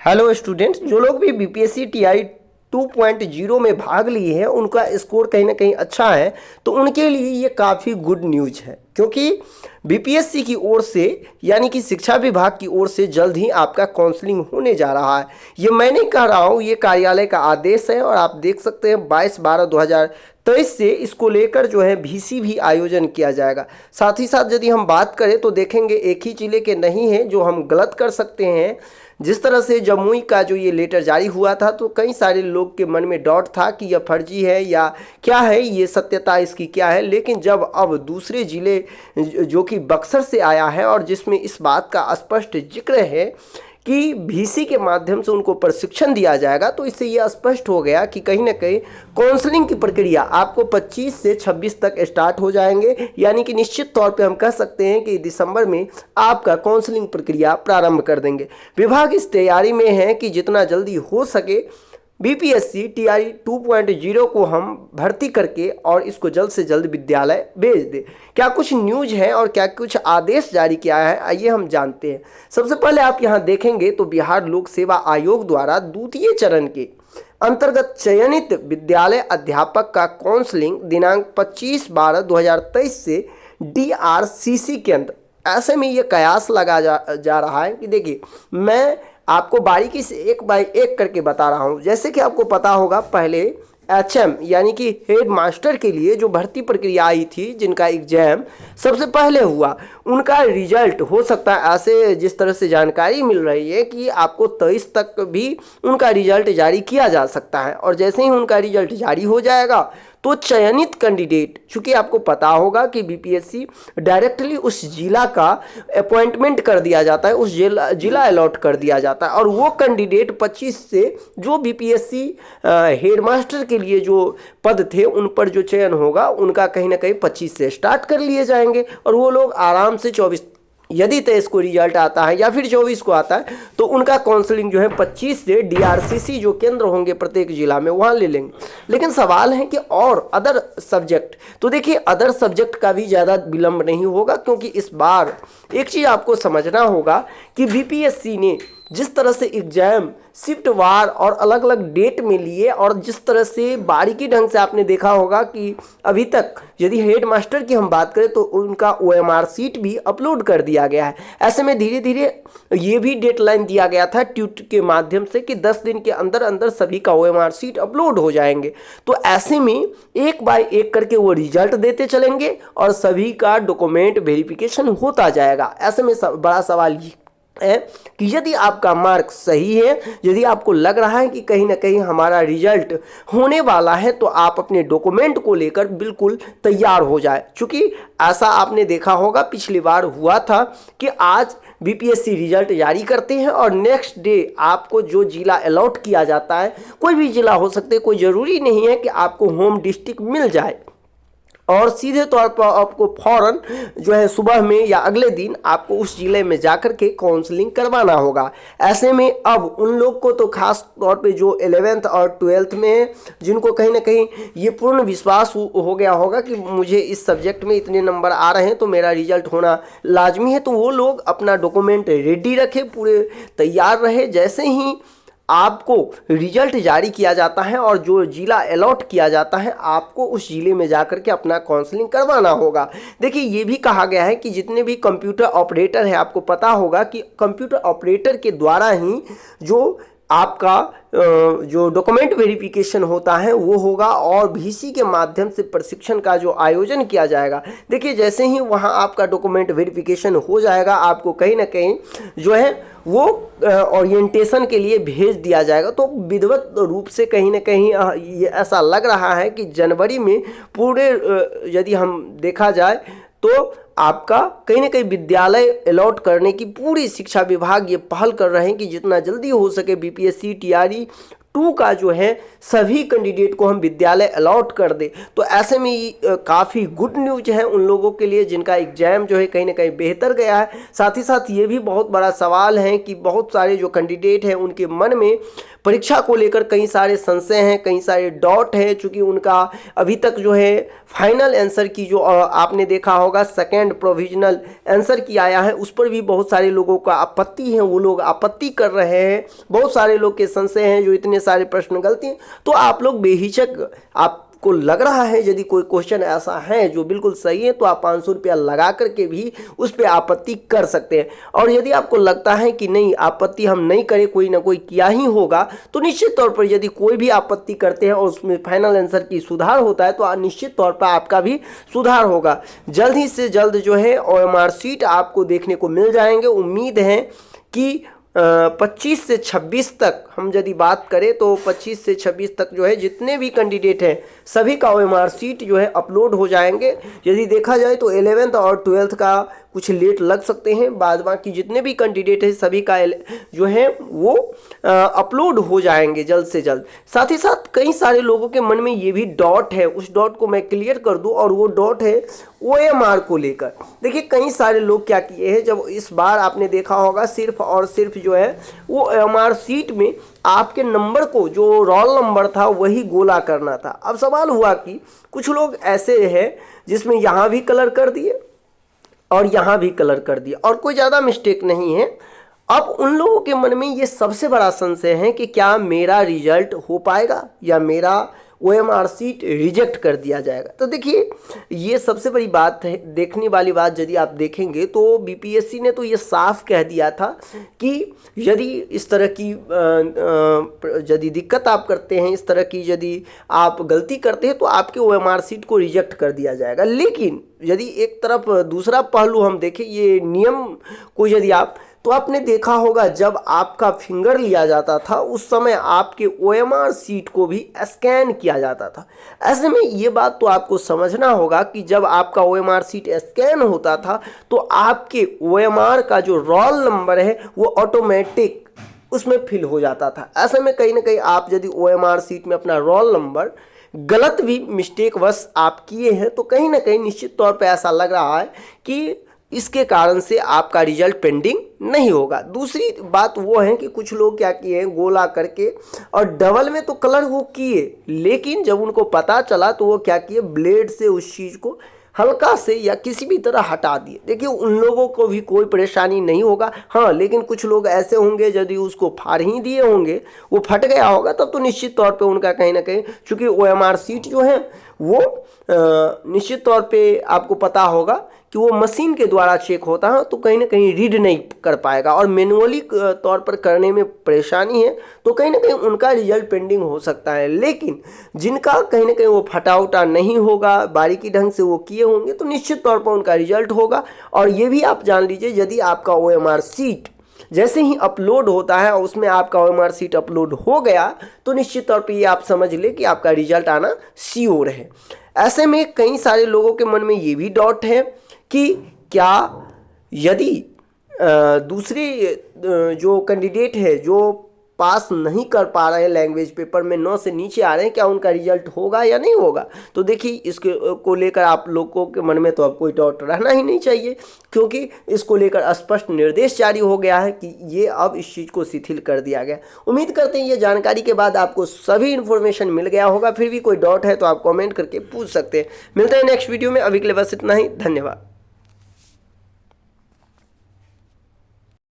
Hello students, जो लोग भी बीपीएससी टीआई 2.0 में भाग लिए हैं उनका स्कोर कहीं ना कहीं अच्छा है। तो उनके लिए ये काफ़ी गुड न्यूज है, क्योंकि बीपीएससी की ओर से यानी कि शिक्षा विभाग की ओर से जल्द ही आपका काउंसलिंग होने जा रहा है। ये मैं नहीं कह रहा हूँ, ये कार्यालय का आदेश है और आप देख सकते हैं 22/12/2023 से इसको लेकर जो है वीसी भी आयोजन किया जाएगा। साथ ही साथ यदि हम बात करें तो देखेंगे एक ही जिले के नहीं हैं जो हम गलत कर सकते हैं। जिस तरह से जमुई का जो ये लेटर जारी हुआ था तो कई सारे लोग के मन में डाउट था कि यह फर्जी है या क्या है, ये सत्यता इसकी क्या है। लेकिन जब अब दूसरे ज़िले जो कि बक्सर से आया है और जिसमें इस बात का स्पष्ट जिक्र है कि वीसी के माध्यम से उनको प्रशिक्षण दिया जाएगा, तो इससे यह स्पष्ट हो गया कि कहीं ना कहीं काउंसलिंग की प्रक्रिया आपको 25 से 26 तक स्टार्ट हो जाएंगे। यानी कि निश्चित तौर पे हम कह सकते हैं कि दिसंबर में आपका काउंसलिंग प्रक्रिया प्रारंभ कर देंगे। विभाग इस तैयारी में है कि जितना जल्दी हो सके बीपीएससी टीआई 2.0 को हम भर्ती करके और इसको जल्द से जल्द विद्यालय भेज दें। क्या कुछ न्यूज है और क्या कुछ आदेश जारी किया है, आइए हम जानते हैं। सबसे पहले आप यहाँ देखेंगे तो बिहार लोक सेवा आयोग द्वारा द्वितीय चरण के अंतर्गत चयनित विद्यालय अध्यापक का काउंसलिंग दिनांक 25/12/2023 से डीआरसीसी के अंदर, ऐसे में ये कयास लगा जा रहा है कि देखिए मैं आपको बारीकी से एक बाय एक करके बता रहा हूँ। जैसे कि आपको पता होगा पहले एचएम यानी कि हेड मास्टर के लिए जो भर्ती प्रक्रिया आई थी, जिनका एग्जाम सबसे पहले हुआ, उनका रिजल्ट हो सकता है ऐसे जिस तरह से जानकारी मिल रही है कि आपको 23 तक भी उनका रिजल्ट जारी किया जा सकता है। और जैसे ही उनका रिजल्ट जारी हो जाएगा तो चयनित कैंडिडेट, चूँकि आपको पता होगा कि बीपीएससी डायरेक्टली उस जिला का अपॉइंटमेंट कर दिया जाता है, उस जिला अलॉट कर दिया जाता है और वो कैंडिडेट 25 से जो बीपीएससी हेडमास्टर के लिए जो पद थे उन पर जो चयन होगा उनका कहीं ना कहीं 25 से स्टार्ट कर लिए जाएंगे और वो लोग आराम से 24, यदि 23 को रिजल्ट आता है या फिर 24 को आता है तो उनका काउंसलिंग जो है 25 से डीआरसीसी जो केंद्र होंगे प्रत्येक जिला में वहाँ ले लेंगे। लेकिन सवाल है कि और अदर सब्जेक्ट, तो देखिए अदर सब्जेक्ट का भी ज़्यादा विलंब नहीं होगा, क्योंकि इस बार एक चीज़ आपको समझना होगा कि बीपीएससी ने जिस तरह से एग्जाम शिफ्ट वार और अलग अलग डेट में लिए और जिस तरह से बारीकी ढंग से आपने देखा होगा कि अभी तक यदि हेड मास्टर की हम बात करें तो उनका ओएमआर सीट भी अपलोड कर दिया गया है। ऐसे में धीरे धीरे ये भी डेडलाइन दिया गया था ट्वीट के माध्यम से कि 10 दिन के अंदर अंदर सभी का ओएमआर सीट अपलोड हो जाएंगे। तो ऐसे में एक बाय एक करके वो रिजल्ट देते चलेंगे और सभी का डॉक्यूमेंट वेरिफिकेशन होता जाएगा। ऐसे में बड़ा सवाल है कि यदि आपका मार्क सही है, यदि आपको लग रहा है कि कहीं ना कहीं हमारा रिजल्ट होने वाला है, तो आप अपने डॉक्यूमेंट को लेकर बिल्कुल तैयार हो जाए। क्योंकि ऐसा आपने देखा होगा पिछली बार हुआ था कि आज बीपीएससी रिजल्ट जारी करते हैं और नेक्स्ट डे आपको जो जिला अलॉट किया जाता है, कोई भी जिला हो सकते हैं, कोई ज़रूरी नहीं है कि आपको होम डिस्ट्रिक्ट मिल जाए, और सीधे तौर पर आपको फौरन जो है सुबह में या अगले दिन आपको उस जिले में जाकर के काउंसलिंग करवाना होगा। ऐसे में अब उन लोग को तो खास तौर पे जो 11th और 12th में है, जिनको कहीं ना कहीं ये पूर्ण विश्वास हो गया होगा कि मुझे इस सब्जेक्ट में इतने नंबर आ रहे हैं तो मेरा रिजल्ट होना लाजमी है, तो वो लोग अपना डॉक्यूमेंट रेडी रखे, पूरे तैयार रहे। जैसे ही आपको रिजल्ट जारी किया जाता है और जो जिला अलॉट किया जाता है, आपको उस जिले में जाकर के अपना काउंसलिंग करवाना होगा। देखिए ये भी कहा गया है कि जितने भी कंप्यूटर ऑपरेटर हैं, आपको पता होगा कि कंप्यूटर ऑपरेटर के द्वारा ही जो आपका जो डॉक्यूमेंट वेरिफिकेशन होता है वो होगा और वीसी के माध्यम से प्रशिक्षण का जो आयोजन किया जाएगा। देखिए जैसे ही वहाँ आपका डॉक्यूमेंट वेरिफिकेशन हो जाएगा, आपको कहीं ना कहीं जो है वो ओरिएंटेशन के लिए भेज दिया जाएगा। तो विधिवत रूप से कहीं ना कहीं ये ऐसा लग रहा है कि जनवरी में पूरे यदि हम देखा जाए तो आपका कहीं ना कहीं विद्यालय अलॉट करने की पूरी शिक्षा विभाग ये पहल कर रहे हैं कि जितना जल्दी हो सके बीपीएससी टीआरई 2 का जो है सभी कैंडिडेट को हम विद्यालय अलॉट कर दे, तो ऐसे में काफ़ी गुड न्यूज है उन लोगों के लिए जिनका एग्जाम जो है कहीं ना कहीं बेहतर गया है। साथ ही साथ ये भी बहुत बड़ा सवाल है कि बहुत सारे जो कैंडिडेट हैं उनके मन में परीक्षा को लेकर कई सारे संशय हैं, कई सारे डाउट हैं, चूँकि उनका अभी तक जो है फाइनल आंसर की जो आपने देखा होगा सेकेंड प्रोविजनल आंसर की आया है, उस पर भी बहुत सारे लोगों का आपत्ति है, वो लोग आपत्ति कर रहे हैं। बहुत सारे लोग के संशय हैं जो इतने सारे प्रश्न गलती हैं, तो आप लोग बेहिचक आपको लग रहा है यदि कोई क्वेश्चन ऐसा है जो बिल्कुल सही है तो आप 500 रुपया लगा करके भी उस पर आपत्ति कर सकते हैं। और यदि आपको लगता है कि नहीं आपत्ति हम नहीं करें, कोई ना कोई किया ही होगा, तो निश्चित तौर पर यदि कोई भी आपत्ति करते हैं और उसमें फाइनल आंसर की सुधार होता है तो निश्चित तौर पर आपका भी सुधार होगा। जल्द ही से जल्द जो है OMR शीट आपको देखने को मिल जाएंगे। उम्मीद है कि 25 से 26 तक हम यदि बात करें तो 25 से 26 तक जो है जितने भी कैंडिडेट हैं सभी का OMR शीट जो है अपलोड हो जाएंगे। यदि देखा जाए तो 11th और 12th का कुछ लेट लग सकते हैं, बाद बाकी जितने भी कैंडिडेट हैं सभी का जो है वो अपलोड हो जाएंगे जल्द से जल्द। साथ ही साथ कई सारे लोगों के मन में ये भी डाउट है, उस डाउट को मैं क्लियर कर दूं, और वो डाउट है OMR को लेकर। देखिए कई सारे लोग क्या किए हैं, जब इस बार आपने देखा होगा सिर्फ और सिर्फ जो है वो OMR शीट में आपके नंबर को जो रोल नंबर था वही गोला करना था। अब सवाल हुआ कि कुछ लोग ऐसे हैं जिसमें यहाँ भी कलर कर दिए और यहाँ भी कलर कर दिया और कोई ज़्यादा मिस्टेक नहीं है। अब उन लोगों के मन में ये सबसे बड़ा संशय है कि क्या मेरा रिजल्ट हो पाएगा या मेरा OMR शीट रिजेक्ट कर दिया जाएगा। तो देखिए ये सबसे बड़ी बात है, देखने वाली बात यदि आप देखेंगे तो BPSC ने तो ये साफ कह दिया था कि यदि इस तरह की यदि दिक्कत आप करते हैं, इस तरह की यदि आप गलती करते हैं तो आपके OMR शीट को रिजेक्ट कर दिया जाएगा। लेकिन यदि एक तरफ दूसरा पहलू हम देखें ये नियम को, यदि आप तो आपने देखा होगा जब आपका फिंगर लिया जाता था उस समय आपके OMR शीट को भी स्कैन किया जाता था। ऐसे में ये बात तो आपको समझना होगा कि जब आपका OMR शीट स्कैन होता था तो आपके OMR का जो रोल नंबर है वो ऑटोमेटिक उसमें फिल हो जाता था। ऐसे में कहीं ना कहीं आप यदि OMR शीट में अपना रोल नंबर गलत भी मिस्टेक वश आप किए हैं तो कहीं ना कहीं निश्चित तौर पे ऐसा लग रहा है कि इसके कारण से आपका रिजल्ट पेंडिंग नहीं होगा। दूसरी बात वो है कि कुछ लोग क्या किए हैं गोला करके और डबल में तो कलर वो किए, लेकिन जब उनको पता चला तो वो क्या किए ब्लेड से उस चीज़ को हल्का से या किसी भी तरह हटा दिए। देखिए उन लोगों को भी कोई परेशानी नहीं होगा, हाँ, लेकिन कुछ लोग ऐसे होंगे यदि उसको फाड़ ही दिए होंगे, वो फट गया होगा, तब तो निश्चित तौर पे उनका कहीं ना कहीं, चूँकि OMR शीट जो है वो निश्चित तौर पे आपको पता होगा कि वो मशीन के द्वारा चेक होता है तो कहीं ना कहीं रीड नहीं कर पाएगा और मैनुअली तौर पर करने में परेशानी है तो कहीं ना कहीं उनका रिजल्ट पेंडिंग हो सकता है। लेकिन जिनका कहीं ना कहीं वो फटा उटा नहीं होगा, बारीकी ढंग से वो किए होंगे, तो निश्चित तौर पर उनका रिजल्ट होगा। और ये भी आप जान लीजिए यदि आपका OMR शीट जैसे ही अपलोड होता है और उसमें आपका OMR शीट अपलोड हो गया तो निश्चित तौर पे ये आप समझ ले कि आपका रिजल्ट आना श्योर है। ऐसे में कई सारे लोगों के मन में ये भी डाउट है कि क्या यदि दूसरे जो कैंडिडेट है जो पास नहीं कर पा रहे हैं लैंग्वेज पेपर में 9 से नीचे आ रहे हैं, क्या उनका रिजल्ट होगा या नहीं होगा। तो देखिए इसके को लेकर आप लोगों के मन में तो अब कोई डाउट रहना ही नहीं चाहिए, क्योंकि इसको लेकर स्पष्ट निर्देश जारी हो गया है कि ये अब इस चीज़ को शिथिल कर दिया गया। उम्मीद करते हैं ये जानकारी के बाद आपको सभी इन्फॉर्मेशन मिल गया होगा। फिर भी कोई डाउट है तो आप कॉमेंट करके पूछ सकते हैं। मिलते हैं नेक्स्ट वीडियो में, अभी के लिए बस इतना ही, धन्यवाद।